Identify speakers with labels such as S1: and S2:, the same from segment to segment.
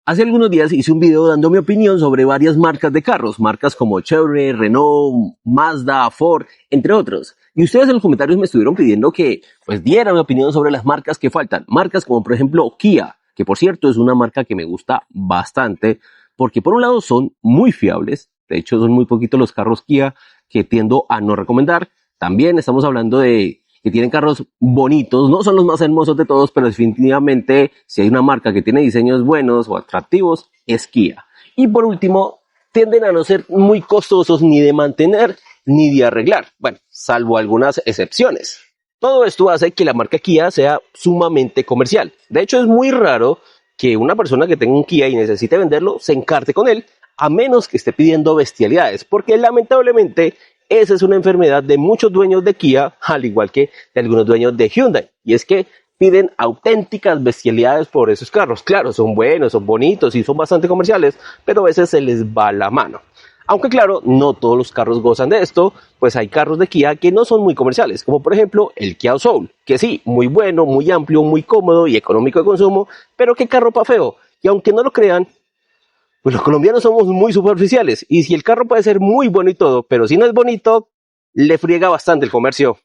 S1: Hace algunos días hice un video dando mi opinión sobre varias marcas de carros, marcas como Chevrolet, Renault, Mazda, Ford, entre otros. Y ustedes en los comentarios me estuvieron pidiendo que pues diera mi opinión sobre las marcas que faltan. Marcas como por ejemplo Kia, que por cierto es una marca que me gusta bastante, porque por un lado son muy fiables, de hecho son muy poquitos los carros Kia que tiendo a no recomendar. También estamos hablando de que tienen carros bonitos, no son los más hermosos de todos, pero definitivamente si hay una marca que tiene diseños buenos o atractivos, es Kia. Y por último, tienden a no ser muy costosos ni de mantener ni de arreglar, bueno, salvo algunas excepciones. Todo esto hace que la marca Kia sea sumamente comercial. De hecho, es muy raro que una persona que tenga un Kia y necesite venderlo se encarte con él, a menos que esté pidiendo bestialidades, porque lamentablemente esa es una enfermedad de muchos dueños de Kia, al igual que de algunos dueños de Hyundai, y es que piden auténticas bestialidades por esos carros. Claro, son buenos, son bonitos y son bastante comerciales, pero a veces se les va la mano. Aunque claro, no todos los carros gozan de esto, pues hay carros de Kia que no son muy comerciales, como por ejemplo el Kia Soul, que sí, muy bueno, muy amplio, muy cómodo y económico de consumo, pero qué carro pa' feo. Y aunque no lo crean, pues los colombianos somos muy superficiales, y si el carro puede ser muy bueno y todo, pero si no es bonito, le friega bastante el comercio.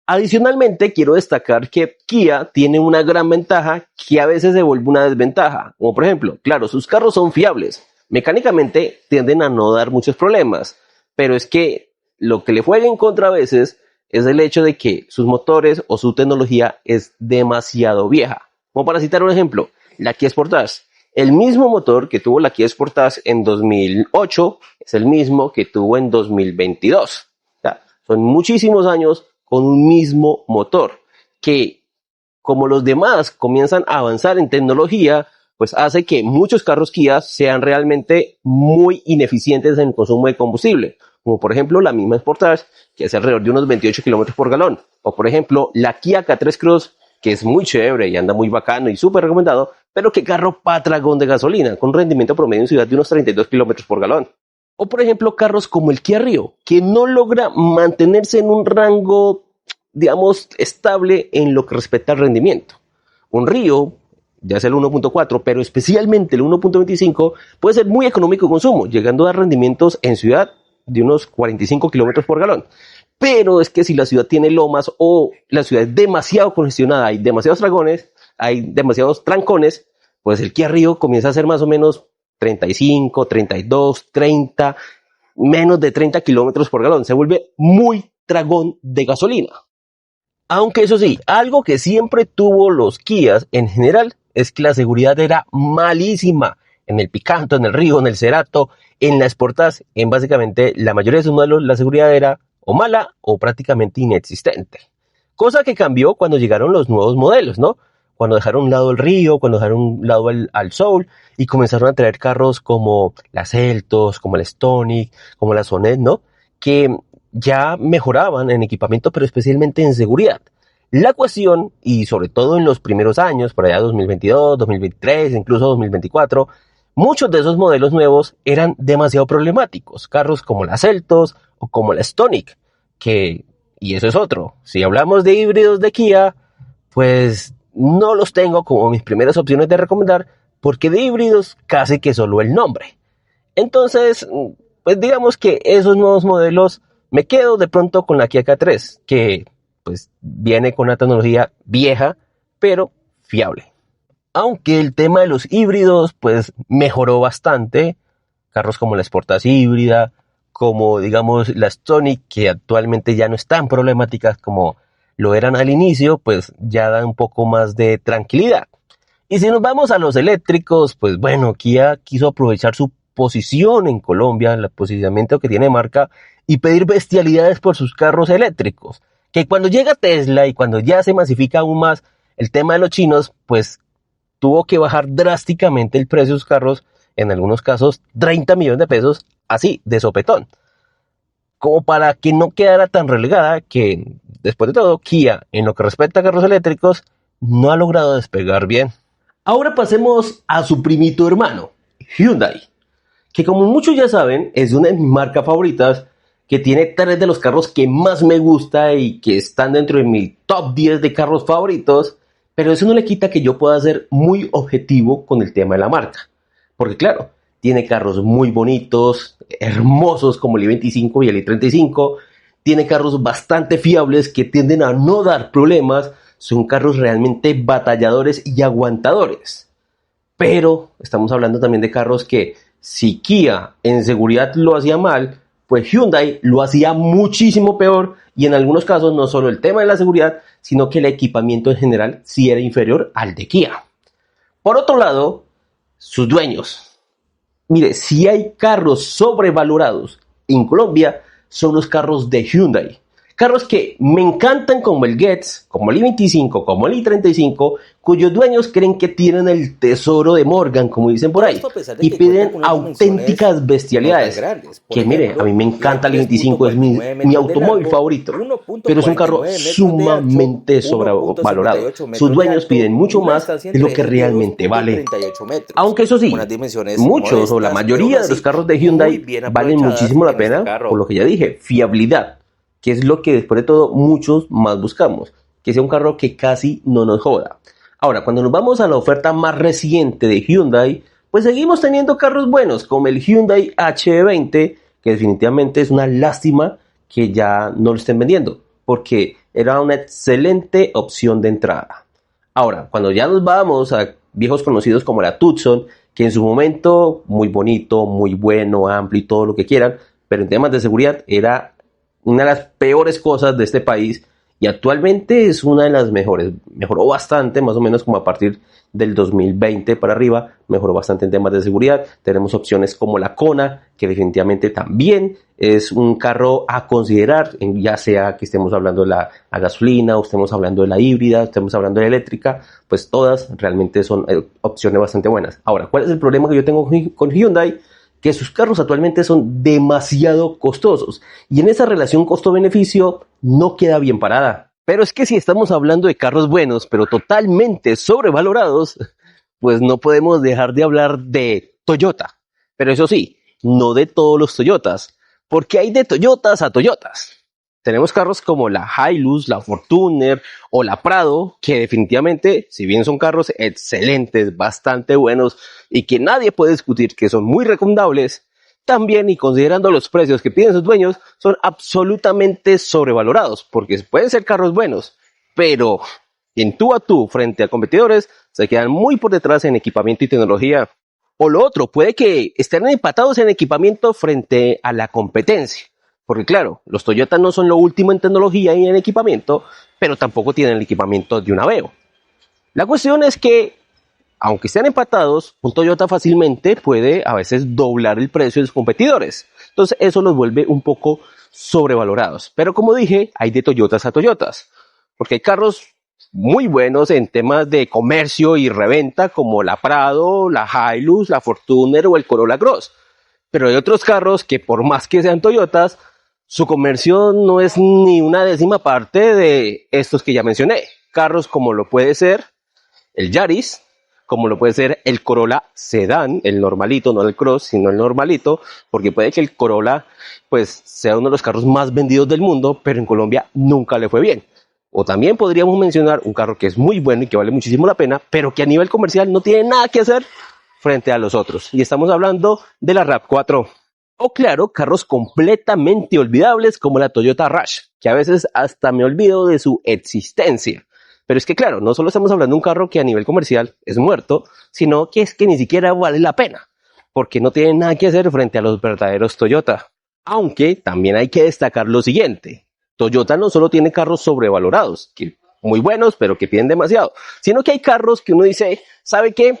S1: Adicionalmente, quiero destacar que Kia tiene una gran ventaja que a veces se vuelve una desventaja, como por ejemplo, claro, sus carros son fiables, mecánicamente tienden a no dar muchos problemas, pero es que lo que le juega en contra a veces es el hecho de que sus motores o su tecnología es demasiado vieja. Como para citar un ejemplo, la Kia Sportage. El mismo motor que tuvo la Kia Sportage en 2008 es el mismo que tuvo en 2022. O sea, son muchísimos años con un mismo motor que, como los demás comienzan a avanzar en tecnología, pues hace que muchos carros Kia sean realmente muy ineficientes en el consumo de combustible. Como por ejemplo la misma Sportage, que hace alrededor de unos 28 kilómetros por galón. O por ejemplo la Kia K3 Cross, que es muy chévere y anda muy bacano y súper recomendado, pero que carro patragón de gasolina, con rendimiento promedio en ciudad de unos 32 kilómetros por galón. O por ejemplo carros como el Kia Rio, que no logra mantenerse en un rango, digamos, estable en lo que respecta al rendimiento. Un Rio, ya sea el 1.4, pero especialmente el 1.25, puede ser muy económico de consumo, llegando a dar rendimientos en ciudad de unos 45 kilómetros por galón. Pero es que si la ciudad tiene lomas o la ciudad es demasiado congestionada, hay demasiados trancones, pues el Kia Rio comienza a ser más o menos 35, 32, 30, menos de 30 kilómetros por galón. Se vuelve muy tragón de gasolina. Aunque eso sí, algo que siempre tuvo los Kias en general es que la seguridad era malísima. En el Picanto, en el Rio, en el Cerato, en la Sportage, en básicamente la mayoría de sus modelos la seguridad era o mala o prácticamente inexistente. Cosa que cambió cuando llegaron los nuevos modelos, ¿no? Cuando dejaron un lado el Rio, cuando dejaron un lado al Soul y comenzaron a traer carros como la Seltos, como la Stonic, como la Sonet, ¿no? Que ya mejoraban en equipamiento, pero especialmente en seguridad. La cuestión, y sobre todo en los primeros años, por allá 2022, 2023, incluso 2024, muchos de esos modelos nuevos eran demasiado problemáticos. Carros como la Seltos o como la Stonic, y eso es otro. Si hablamos de híbridos de Kia, pues no los tengo como mis primeras opciones de recomendar, porque de híbridos casi que solo el nombre. Entonces, pues digamos que esos nuevos modelos me quedo de pronto con la Kia K3, que pues viene con una tecnología vieja, pero fiable. Aunque el tema de los híbridos pues mejoró bastante, carros como la Sportage híbrida, como digamos la Stonic, que actualmente ya no es tan problemáticas como lo eran al inicio, pues ya dan un poco más de tranquilidad. Y si nos vamos a los eléctricos, pues bueno, Kia quiso aprovechar su posición en Colombia, el posicionamiento que tiene marca, y pedir bestialidades por sus carros eléctricos. Que cuando llega Tesla y cuando ya se masifica aún más el tema de los chinos, pues tuvo que bajar drásticamente el precio de sus carros, en algunos casos 30 millones de pesos, así, de sopetón. Como para que no quedara tan relegada que, después de todo, Kia, en lo que respecta a carros eléctricos, no ha logrado despegar bien. Ahora pasemos a su primito hermano, Hyundai, que como muchos ya saben, es una de mis marcas favoritas, que tiene 3 de los carros que más me gusta y que están dentro de mi top 10 de carros favoritos, pero eso no le quita que yo pueda ser muy objetivo con el tema de la marca. Porque claro, tiene carros muy bonitos, hermosos como el i25 y el i35. Tiene carros bastante fiables que tienden a no dar problemas. Son carros realmente batalladores y aguantadores. Pero estamos hablando también de carros que si Kia en seguridad lo hacía mal, pues Hyundai lo hacía muchísimo peor, y en algunos casos no solo el tema de la seguridad, sino que el equipamiento en general sí era inferior al de Kia. Por otro lado, sus dueños. Mire, si hay carros sobrevalorados en Colombia, son los carros de Hyundai. Carros que me encantan como el Getz, como el i25, como el i35, cuyos dueños creen que tienen el tesoro de Morgan, como dicen por ahí, y piden auténticas bestialidades. Que mire, a mí me encanta el i25, es mi automóvil favorito, pero es un carro sumamente sobrevalorado. Sus dueños piden mucho más de lo que realmente vale. Aunque eso sí, muchos o la mayoría de los carros de Hyundai valen muchísimo la pena, por lo que ya dije, fiabilidad, que es lo que después de todo muchos más buscamos, que sea un carro que casi no nos joda. Ahora, cuando nos vamos a la oferta más reciente de Hyundai, pues seguimos teniendo carros buenos, como el Hyundai H20, que definitivamente es una lástima que ya no lo estén vendiendo, porque era una excelente opción de entrada. Ahora, cuando ya nos vamos a viejos conocidos como la Tucson, que en su momento muy bonito, muy bueno, amplio y todo lo que quieran, pero en temas de seguridad era una de las peores cosas de este país, y actualmente es una de las mejores. Mejoró bastante, más o menos como a partir del 2020 para arriba, mejoró bastante en temas de seguridad. Tenemos opciones como la Kona, que definitivamente también es un carro a considerar, ya sea que estemos hablando de la gasolina, o estemos hablando de la híbrida, o estemos hablando de la eléctrica, pues todas realmente son opciones bastante buenas. Ahora, ¿cuál es el problema que yo tengo con Hyundai? Que sus carros actualmente son demasiado costosos, y en esa relación costo-beneficio no queda bien parada. Pero es que si estamos hablando de carros buenos, pero totalmente sobrevalorados, pues no podemos dejar de hablar de Toyota. Pero eso sí, no de todos los Toyotas, porque hay de Toyotas a Toyotas. Tenemos carros como la Hilux, la Fortuner o la Prado, que definitivamente, si bien son carros excelentes, bastante buenos y que nadie puede discutir que son muy recomendables, también, y considerando los precios que piden sus dueños, son absolutamente sobrevalorados, porque pueden ser carros buenos, pero en tú a tú frente a competidores se quedan muy por detrás en equipamiento y tecnología. O lo otro, puede que estén empatados en equipamiento frente a la competencia. Porque claro, los Toyota no son lo último en tecnología y en equipamiento, pero tampoco tienen el equipamiento de un Aveo. La cuestión es que, aunque estén empatados, un Toyota fácilmente puede a veces doblar el precio de sus competidores. Entonces eso los vuelve un poco sobrevalorados. Pero como dije, hay de Toyotas a Toyotas. Porque hay carros muy buenos en temas de comercio y reventa, como la Prado, la Hilux, la Fortuner o el Corolla Cross. Pero hay otros carros que, por más que sean Toyotas, su comercio no es ni una décima parte de estos que ya mencioné. Carros como lo puede ser el Yaris, como lo puede ser el Corolla Sedán, el normalito, no el Cross, sino el normalito, porque puede que el Corolla pues sea uno de los carros más vendidos del mundo, pero en Colombia nunca le fue bien. O también podríamos mencionar un carro que es muy bueno y que vale muchísimo la pena, pero que a nivel comercial no tiene nada que hacer frente a los otros. Y estamos hablando de la RAV4. O claro, carros completamente olvidables como la Toyota Rush, que a veces hasta me olvido de su existencia. Pero es que claro, no solo estamos hablando de un carro que a nivel comercial es muerto, sino que es que ni siquiera vale la pena, porque no tiene nada que hacer frente a los verdaderos Toyota. Aunque también hay que destacar lo siguiente: Toyota no solo tiene carros sobrevalorados, que muy buenos, pero que piden demasiado, sino que hay carros que uno dice, ¿sabe qué?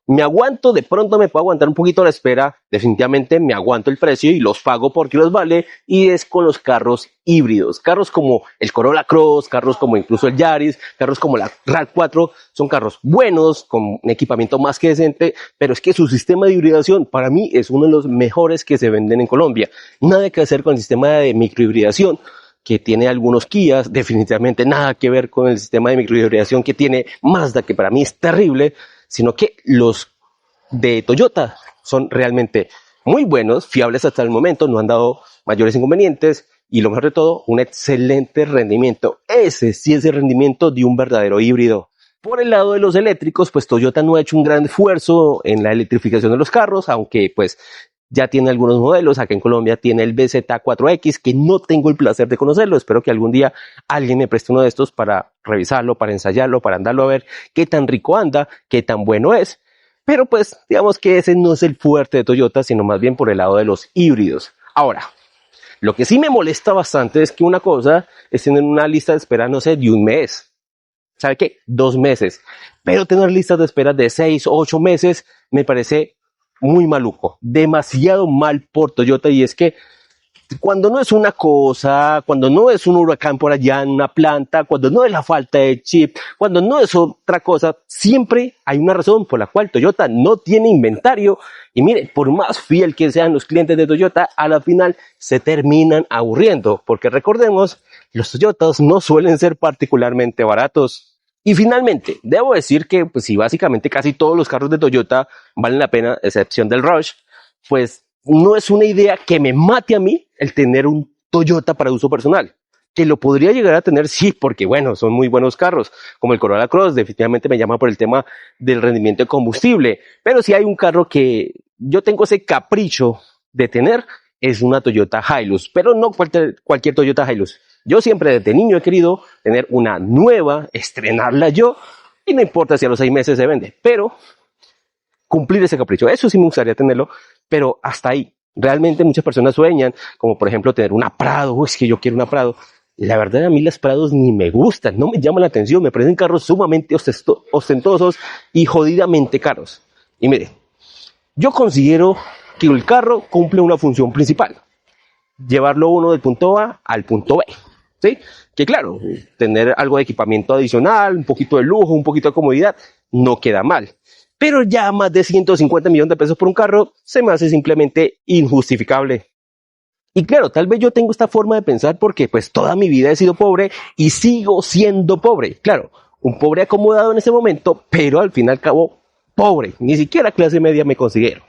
S1: Me aguanto, de pronto me puedo aguantar un poquito la espera, definitivamente me aguanto el precio y los pago porque los vale, y es con los carros híbridos. Carros como el Corolla Cross, carros como incluso el Yaris, carros como la RAV4, son carros buenos, con un equipamiento más que decente, pero es que su sistema de hibridación para mí es uno de los mejores que se venden en Colombia. Nada que hacer con el sistema de microhibridación que tiene algunos Kias, definitivamente nada que ver con el sistema de microhibridación que tiene Mazda, que para mí es terrible, sino que los de Toyota son realmente muy buenos, fiables hasta el momento, no han dado mayores inconvenientes, y lo mejor de todo, un excelente rendimiento. Ese sí es el rendimiento de un verdadero híbrido. Por el lado de los eléctricos, pues Toyota no ha hecho un gran esfuerzo en la electrificación de los carros, aunque pues ya tiene algunos modelos. Acá en Colombia tiene el BZ4X, que no tengo el placer de conocerlo. Espero que algún día alguien me preste uno de estos para revisarlo, para ensayarlo, para andarlo a ver qué tan rico anda, qué tan bueno es. Pero pues digamos que ese no es el fuerte de Toyota, sino más bien por el lado de los híbridos. Ahora, lo que sí me molesta bastante es que una cosa es tener una lista de espera, no sé, de un mes. ¿Sabe qué? 2 meses. Pero tener listas de espera de 6 o 8 meses me parece muy maluco. Demasiado mal por Toyota. Y es que cuando no es una cosa, cuando no es un huracán por allá en una planta, cuando no es la falta de chip, cuando no es otra cosa, siempre hay una razón por la cual Toyota no tiene inventario. Y mire, por más fiel que sean los clientes de Toyota, a la final se terminan aburriendo, porque recordemos, los Toyotas no suelen ser particularmente baratos. Y finalmente, debo decir que pues si básicamente casi todos los carros de Toyota valen la pena, excepción del Rush, pues no es una idea que me mate a mí el tener un Toyota para uso personal. Que lo podría llegar a tener, sí, porque bueno, son muy buenos carros, como el Corolla Cross, definitivamente me llama por el tema del rendimiento de combustible. Pero si hay un carro que yo tengo ese capricho de tener, es una Toyota Hilux, pero no cualquier Toyota Hilux. Yo siempre desde niño he querido tener una nueva, estrenarla yo, y no importa si a los 6 meses se vende, pero cumplir ese capricho, eso sí me gustaría tenerlo, pero hasta ahí. Realmente muchas personas sueñan, como por ejemplo tener una Prado. Es que yo quiero una Prado. La verdad, a mí las Prados ni me gustan, no me llaman la atención, me parecen carros sumamente ostentosos y jodidamente caros. Y mire, yo considero que el carro cumple una función principal: llevarlo uno del punto A al punto B, ¿sí? Que claro, tener algo de equipamiento adicional, un poquito de lujo, un poquito de comodidad, no queda mal. Pero ya más de 150 millones de pesos por un carro se me hace simplemente injustificable. Y claro, tal vez yo tengo esta forma de pensar porque pues toda mi vida he sido pobre y sigo siendo pobre. Claro, un pobre acomodado en ese momento, pero al fin y al cabo pobre. Ni siquiera clase media me considero.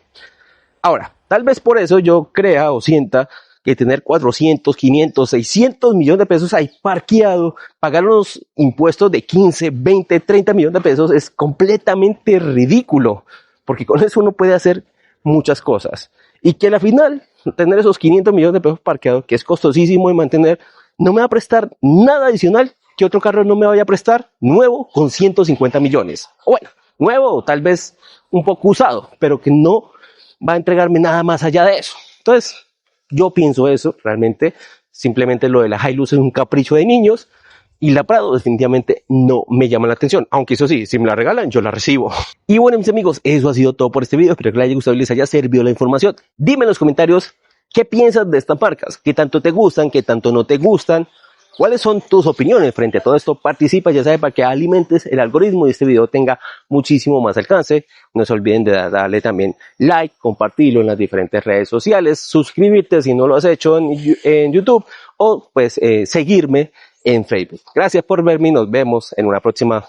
S1: Ahora, tal vez por eso yo crea o sienta que tener 400, 500, 600 millones de pesos ahí parqueado, pagar unos impuestos de 15, 20, 30 millones de pesos es completamente ridículo, porque con eso uno puede hacer muchas cosas. Y que al final, tener esos 500 millones de pesos parqueados, que es costosísimo de mantener, no me va a prestar nada adicional que otro carro no me vaya a prestar nuevo con 150 millones. O bueno, nuevo, tal vez un poco usado, pero que no va a entregarme nada más allá de eso. Entonces, yo pienso eso, realmente, simplemente lo de la Hilux es un capricho de niños, y la Prado definitivamente no me llama la atención, aunque eso sí, si me la regalan, yo la recibo. Y bueno, mis amigos, eso ha sido todo por este video, espero que les haya gustado y les haya servido la información. Dime en los comentarios qué piensas de estas marcas, qué tanto te gustan, qué tanto no te gustan. ¿Cuáles son tus opiniones frente a todo esto? Participa, ya sabes, para que alimentes el algoritmo y este video tenga muchísimo más alcance. No se olviden de darle también like, compartirlo en las diferentes redes sociales, suscribirte si no lo has hecho en YouTube, o pues seguirme en Facebook. Gracias por verme y nos vemos en una próxima